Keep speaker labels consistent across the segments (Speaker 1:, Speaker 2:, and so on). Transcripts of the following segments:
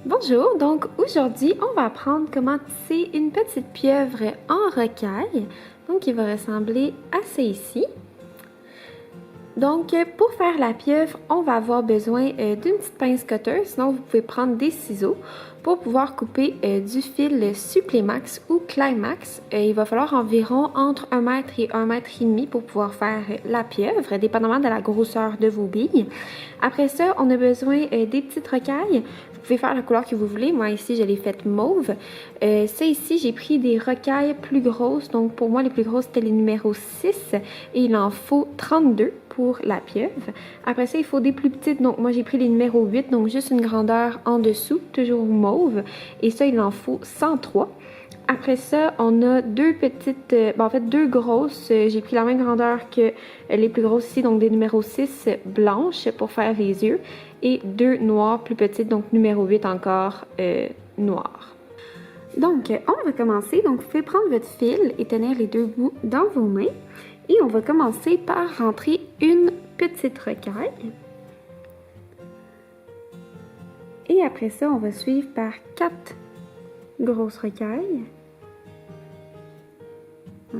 Speaker 1: Bonjour, donc aujourd'hui on va apprendre comment tisser une petite pieuvre en rocaille, donc il va ressembler à ça ici. Donc pour faire la pieuvre, on va avoir besoin d'une petite pince cutter, sinon vous pouvez prendre des ciseaux pour pouvoir couper du fil Supplémax ou Climax. Il va falloir environ entre 1 mètre et 1 mètre et demi pour pouvoir faire la pieuvre, dépendamment de la grosseur de vos billes. Après ça, on a besoin des petites rocailles. Vous pouvez faire la couleur que vous voulez. Moi, ici, je l'ai faite mauve. Ça, ici, j'ai pris des rocailles plus grosses. Donc, pour moi, les plus grosses, c'était les numéros 6. Et il en faut 32 pour la pieuvre. Après ça, il faut des plus petites. Donc, moi, j'ai pris les numéros 8. Donc, juste une grandeur en dessous, toujours mauve. Et ça, il en faut 103. Après ça, on a deux petites, en fait deux grosses, j'ai pris la même grandeur que les plus grosses ici, donc des numéros 6 blanches pour faire les yeux, et deux noires plus petites, donc numéro 8 encore noir. Donc, on va commencer. Donc, vous pouvez prendre votre fil et tenir les deux bouts dans vos mains. Et on va commencer par rentrer une petite rocaille. Et après ça, on va suivre par 4 grosses rocailles. 1,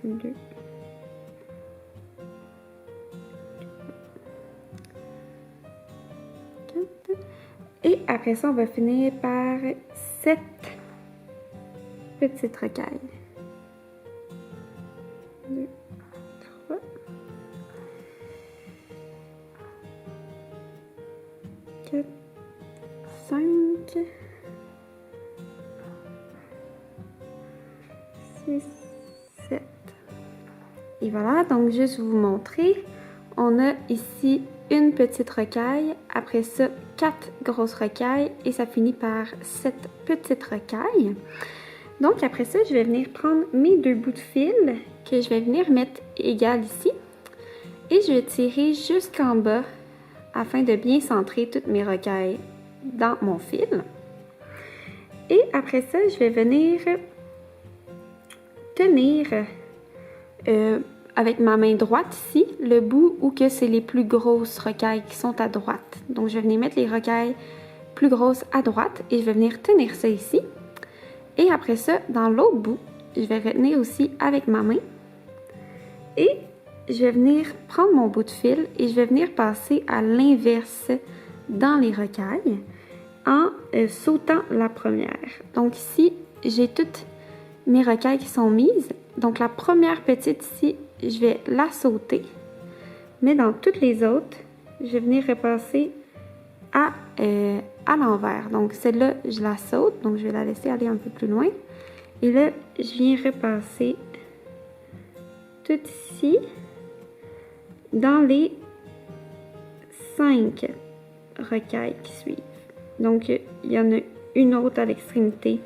Speaker 1: 2. Et après ça, on va finir par 7 petites rocailles. 2, 3, 4, 5, 6, 7. Et voilà, donc juste vous montrer, on a ici une petite rocaille, après ça 4 grosses rocailles et ça finit par 7 petites rocailles. Donc après ça, je vais venir prendre mes deux bouts de fil que je vais venir mettre égal ici et je vais tirer jusqu'en bas afin de bien centrer toutes mes rocailles dans mon fil. Et après ça, je vais venir tenir avec ma main droite ici, le bout où que c'est les plus grosses rocailles qui sont à droite. Donc, je vais venir mettre les rocailles plus grosses à droite et je vais venir tenir ça ici. Et après ça, dans l'autre bout, je vais retenir aussi avec ma main. Et je vais venir prendre mon bout de fil et je vais venir passer à l'inverse dans les rocailles en sautant la première. Donc ici, j'ai toutes mes rocailles qui sont mises. Donc la première petite ici, je vais la sauter. Mais dans toutes les autres, je vais venir repasser à l'envers. Donc celle-là, je la saute. Donc je vais la laisser aller un peu plus loin. Et là, je viens repasser tout ici dans les 5 rocailles qui suivent. Donc il y en a une autre à l'extrémité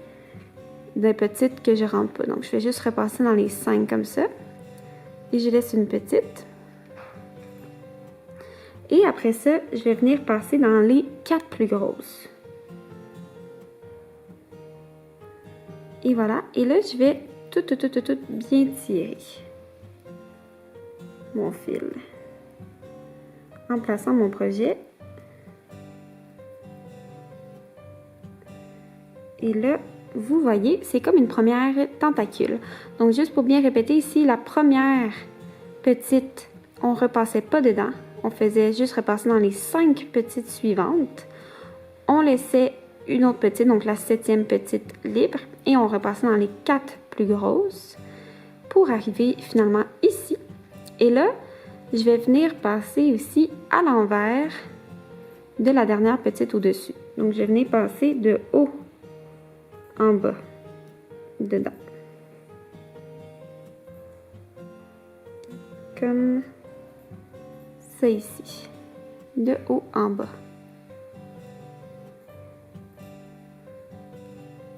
Speaker 1: de petite que je rentre pas. Donc je vais juste repasser dans les 5 comme ça. Et je laisse une petite. Et après ça, je vais venir passer dans les 4 plus grosses. Et voilà. Et là, je vais tout bien tirer mon fil. En plaçant mon projet. Et là, vous voyez, c'est comme une première tentacule. Donc, juste pour bien répéter ici, la première petite, on ne repassait pas dedans. On faisait juste repasser dans les 5 petites suivantes. On laissait une autre petite, donc la 7e petite libre. Et on repassait dans les 4 plus grosses pour arriver finalement ici. Et là, je vais venir passer aussi à l'envers de la dernière petite au-dessus. Donc, je vais venir passer de haut en bas, dedans. Comme ça ici. De haut en bas.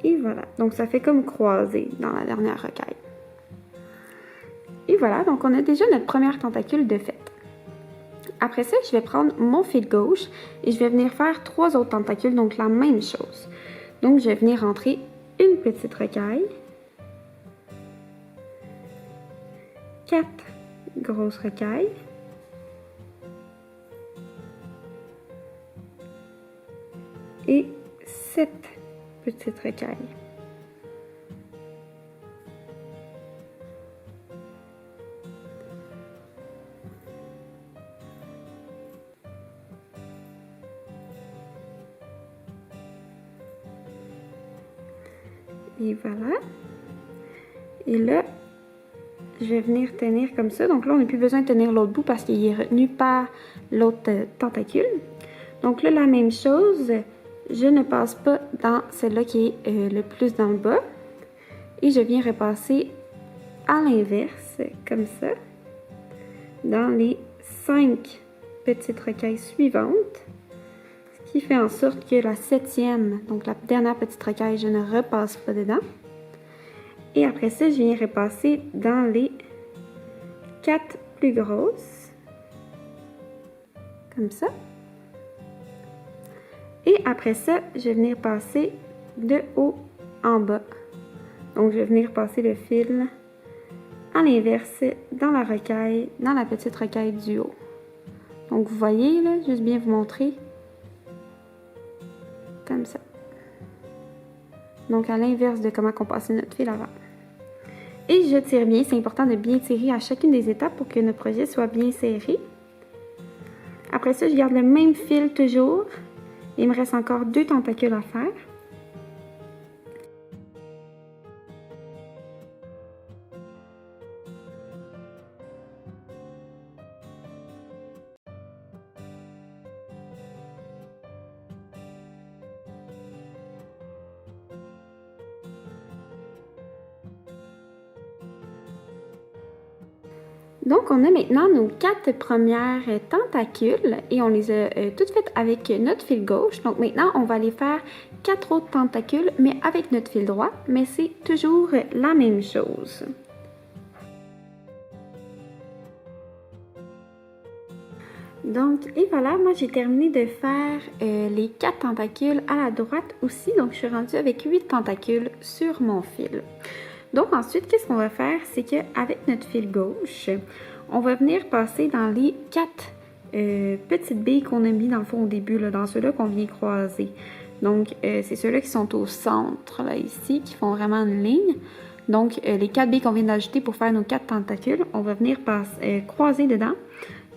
Speaker 1: Et voilà. Donc, ça fait comme croisé dans la dernière rocaille. Et voilà. Donc, on a déjà notre première tentacule de faite. Après ça, je vais prendre mon fil gauche et je vais venir faire 3 autres tentacules. Donc, la même chose. Donc, je vais venir rentrer une petite rocaille, 4 grosses rocailles, et 7 petites rocailles. Et voilà. Et là, je vais venir tenir comme ça. Donc là, on n'a plus besoin de tenir l'autre bout parce qu'il est retenu par l'autre tentacule. Donc là, la même chose, je ne passe pas dans celle-là qui est le plus dans le bas. Et je viens repasser à l'inverse, comme ça, dans les 5 petites rocailles suivantes. Ce qui fait en sorte que la 7e, donc la dernière petite rocaille, je ne repasse pas dedans. Et après ça, je viens repasser dans les 4 plus grosses, comme ça. Et après ça, je vais venir passer de haut en bas. Donc, je vais venir passer le fil à l'inverse dans la rocaille, dans la petite rocaille du haut. Donc, vous voyez, là, juste bien vous montrer. Comme ça. Donc, à l'inverse de comment on passait notre fil avant. Et je tire bien. C'est important de bien tirer à chacune des étapes pour que notre projet soit bien serré. Après ça, je garde le même fil toujours. Il me reste encore 2 tentacules à faire. Donc, on a maintenant nos 4 premières tentacules et on les a toutes faites avec notre fil gauche. Donc, maintenant, on va aller faire 4 autres tentacules, mais avec notre fil droit, mais c'est toujours la même chose. Donc, et voilà, moi j'ai terminé de faire les 4 tentacules à la droite aussi. Donc, je suis rendue avec 8 tentacules sur mon fil. Donc ensuite, qu'est-ce qu'on va faire? C'est qu'avec notre fil gauche, on va venir passer dans les 4 petites billes qu'on a mis dans le fond au début, là, dans ceux-là qu'on vient croiser. Donc, c'est ceux-là qui sont au centre, là, ici, qui font vraiment une ligne. Donc, les 4 billes qu'on vient d'ajouter pour faire nos 4 tentacules, on va venir croiser dedans.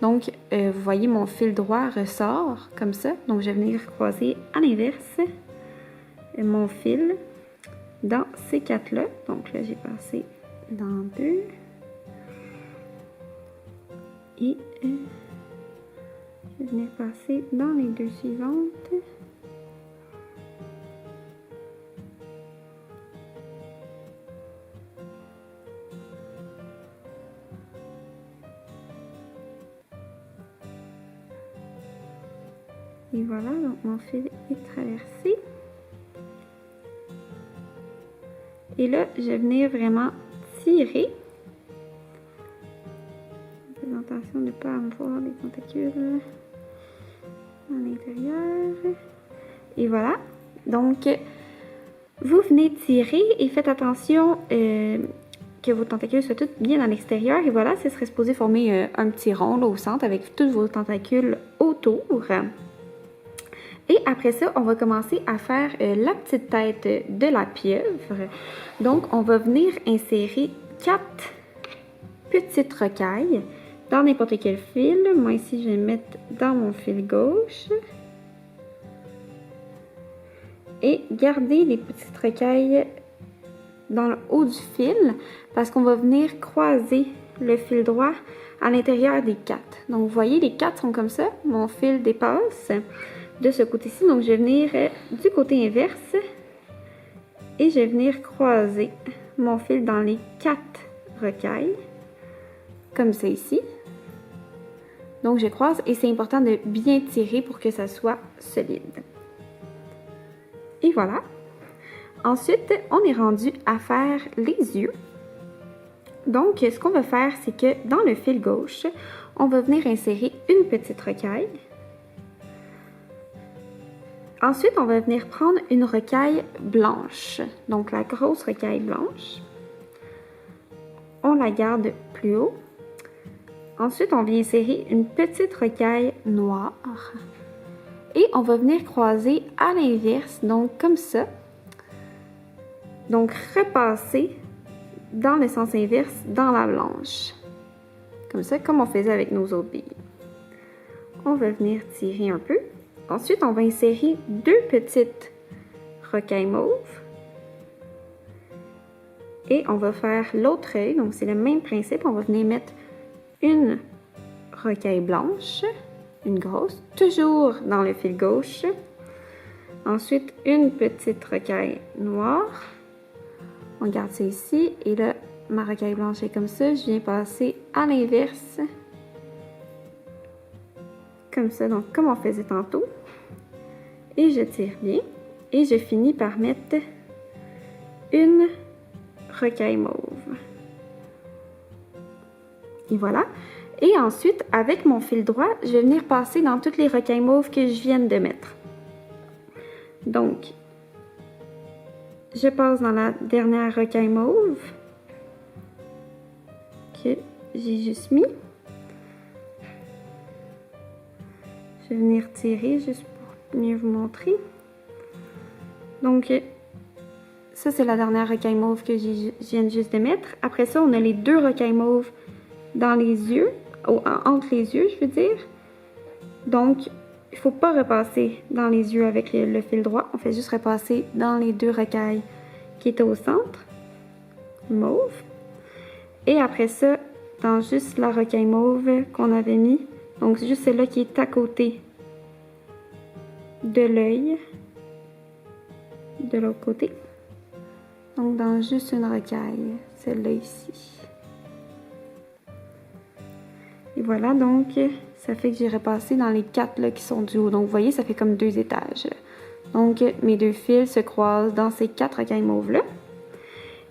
Speaker 1: Donc, vous voyez, mon fil droit ressort comme ça. Donc, je vais venir croiser à l'inverse mon fil dans ces 4-là. Donc là, j'ai passé dans 2. Et je vais venir passer dans les 2 suivantes. Et voilà, donc mon fil est traversé. Et là, je vais venir vraiment tirer. Fais attention de ne pas avoir des tentacules à l'intérieur. Et voilà. Donc, vous venez tirer et faites attention que vos tentacules soient toutes bien à l'extérieur. Et voilà, ce serait supposé former un petit rond là, au centre avec tous vos tentacules autour. Et après ça, on va commencer à faire la petite tête de la pieuvre. Donc, on va venir insérer 4 petites rocailles dans n'importe quel fil. Moi, ici, je vais mettre dans mon fil gauche. Et garder les petites rocailles dans le haut du fil parce qu'on va venir croiser le fil droit à l'intérieur des 4. Donc, vous voyez, les 4 sont comme ça. Mon fil dépasse de ce côté-ci. Donc, je vais venir du côté inverse et je vais venir croiser mon fil dans les 4 rocailles, comme ça ici. Donc, je croise et c'est important de bien tirer pour que ça soit solide. Et voilà. Ensuite, on est rendu à faire les yeux. Donc, ce qu'on va faire, c'est que dans le fil gauche, on va venir insérer une petite rocaille. Ensuite, on va venir prendre une rocaille blanche, donc la grosse rocaille blanche. On la garde plus haut. Ensuite, on vient insérer une petite rocaille noire. Et on va venir croiser à l'inverse, donc comme ça. Donc repasser dans le sens inverse dans la blanche. Comme ça, comme on faisait avec nos autres billes. On va venir tirer un peu. Ensuite, on va insérer 2 petites rocailles mauves. Et on va faire l'autre œil, donc c'est le même principe. On va venir mettre une rocaille blanche, une grosse, toujours dans le fil gauche. Ensuite, une petite rocaille noire. On garde ça ici. Et là, ma rocaille blanche est comme ça. Je viens passer à l'inverse. Comme ça, donc comme on faisait tantôt. Et je tire bien. Et je finis par mettre une rocaille mauve. Et voilà. Et ensuite, avec mon fil droit, je vais venir passer dans toutes les rocailles mauves que je viens de mettre. Donc, je passe dans la dernière rocaille mauve que j'ai juste mis. Je vais venir tirer juste pour mieux vous montrer. Donc, ça, c'est la dernière rocaille mauve que je viens juste de mettre. Après ça, on a les 2 rocailles mauves dans les yeux, entre les yeux, je veux dire. Donc, il ne faut pas repasser dans les yeux avec le fil droit. On fait juste repasser dans les 2 rocailles qui étaient au centre, mauve. Et après ça, dans juste la rocaille mauve qu'on avait mis. Donc, c'est juste celle-là qui est à côté de l'œil, de l'autre côté. Donc, dans juste une rocaille, celle-là ici. Et voilà, donc, ça fait que j'ai repassé dans les 4 là, qui sont du haut. Donc, vous voyez, ça fait comme 2 étages. Donc, mes 2 fils se croisent dans ces 4 rocailles mauves-là.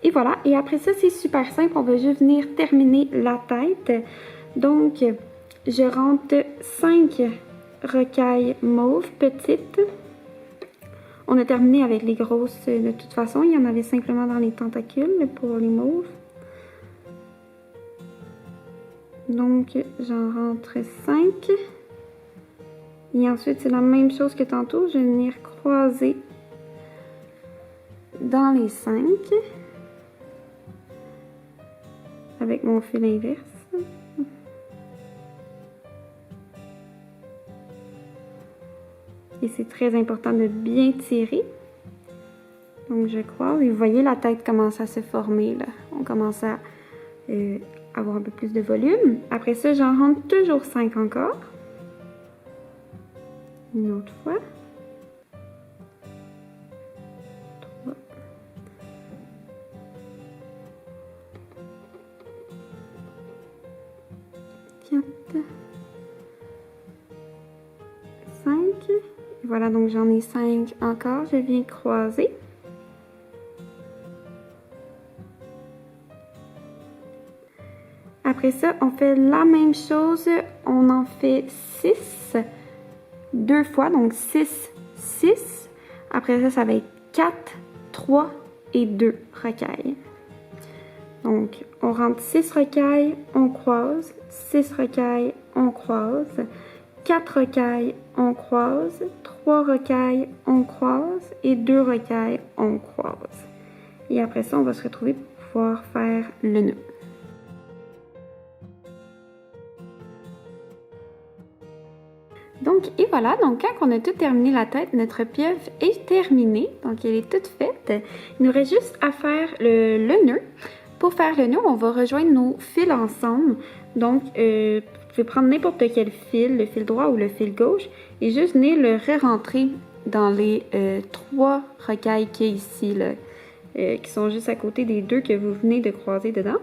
Speaker 1: Et voilà, et après ça, c'est super simple. On va juste venir terminer la tête. Donc, je rentre 5 rocailles mauves petites. On a terminé avec les grosses de toute façon. Il y en avait simplement dans les tentacules pour les mauves. Donc, j'en rentre 5. Et ensuite, c'est la même chose que tantôt. Je vais venir croiser dans les 5 avec mon fil inverse. Et c'est très important de bien tirer. Donc, je croise. Et vous voyez, la tête commence à se former, là. On commence à avoir un peu plus de volume. Après ça, j'en rentre toujours 5 encore. Une autre fois. 3. 4. 5. Et voilà, donc j'en ai 5 encore. Je viens croiser. Après ça, on fait la même chose. On en fait 6. 2 fois, donc 6, 6. Après ça, ça va être 4, 3 et 2 rocailles. Donc, on rentre 6 rocailles, on croise. 6 rocailles, on croise. 4 rocailles, on croise. 3 rocailles, on croise. Et 2 rocailles, on croise. Et après ça, on va se retrouver pour pouvoir faire le nœud. Donc, et voilà, donc quand on a tout terminé la tête, notre pieuvre est terminée, donc elle est toute faite. Il nous reste juste à faire le nœud. Pour faire le nœud, on va rejoindre nos fils ensemble. Donc, vous pouvez prendre n'importe quel fil, le fil droit ou le fil gauche, et juste venir le re-rentrer dans les 3 rocailles qu'il y a ici, là, qui sont juste à côté des 2 que vous venez de croiser dedans.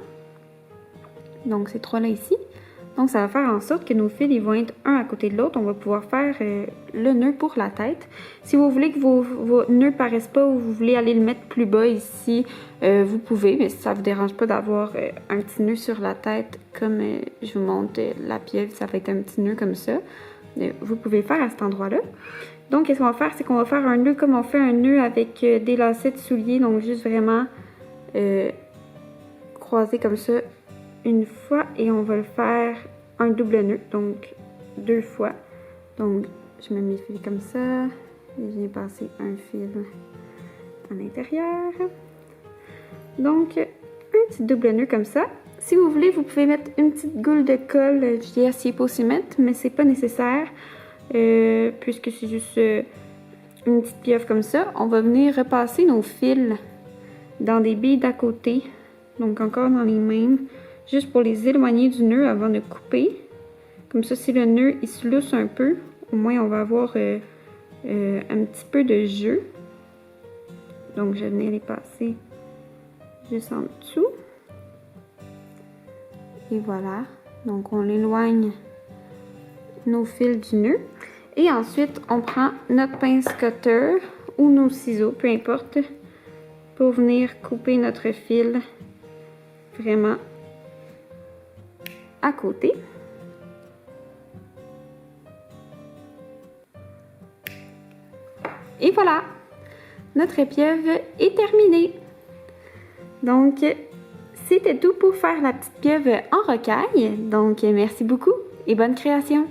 Speaker 1: Donc, ces 3-là ici. Donc, ça va faire en sorte que nos fils ils vont être un à côté de l'autre. On va pouvoir faire le nœud pour la tête. Si vous voulez que vos nœuds ne paraissent pas ou vous voulez aller le mettre plus bas ici, vous pouvez. Mais ça ne vous dérange pas d'avoir un petit nœud sur la tête, comme je vous montre la pieuvre, ça va être un petit nœud comme ça. Vous pouvez le faire à cet endroit-là. Donc, qu'est-ce qu'on va faire? C'est qu'on va faire un nœud comme on fait un nœud avec des lacets de souliers. Donc, juste vraiment croiser comme ça une fois et on va le faire un double nœud, donc 2 fois. Donc,
Speaker 2: je mets mes fils comme ça. Et je viens passer un fil à l'intérieur. Donc, un petit double nœud comme ça. Si vous voulez, vous pouvez mettre une petite goule de colle. Je dis essayer pas aussi mettre, mais c'est pas nécessaire. Puisque c'est juste une petite pieuvre comme ça. On va venir repasser nos fils dans des billes d'à côté. Donc encore dans les mêmes. Juste pour les éloigner du nœud avant de couper. Comme ça, si le nœud il se lousse un peu, au moins on va avoir un petit peu de jeu. Donc je vais venir les passer juste en dessous. Et voilà. Donc on éloigne nos fils du nœud. Et ensuite, on prend notre pince cutter ou nos ciseaux, peu importe, pour venir couper notre fil vraiment à côté. Et voilà, notre épieuve est terminée. Donc, c'était tout pour faire la petite pieuvre en rocaille. Donc, merci beaucoup et bonne création!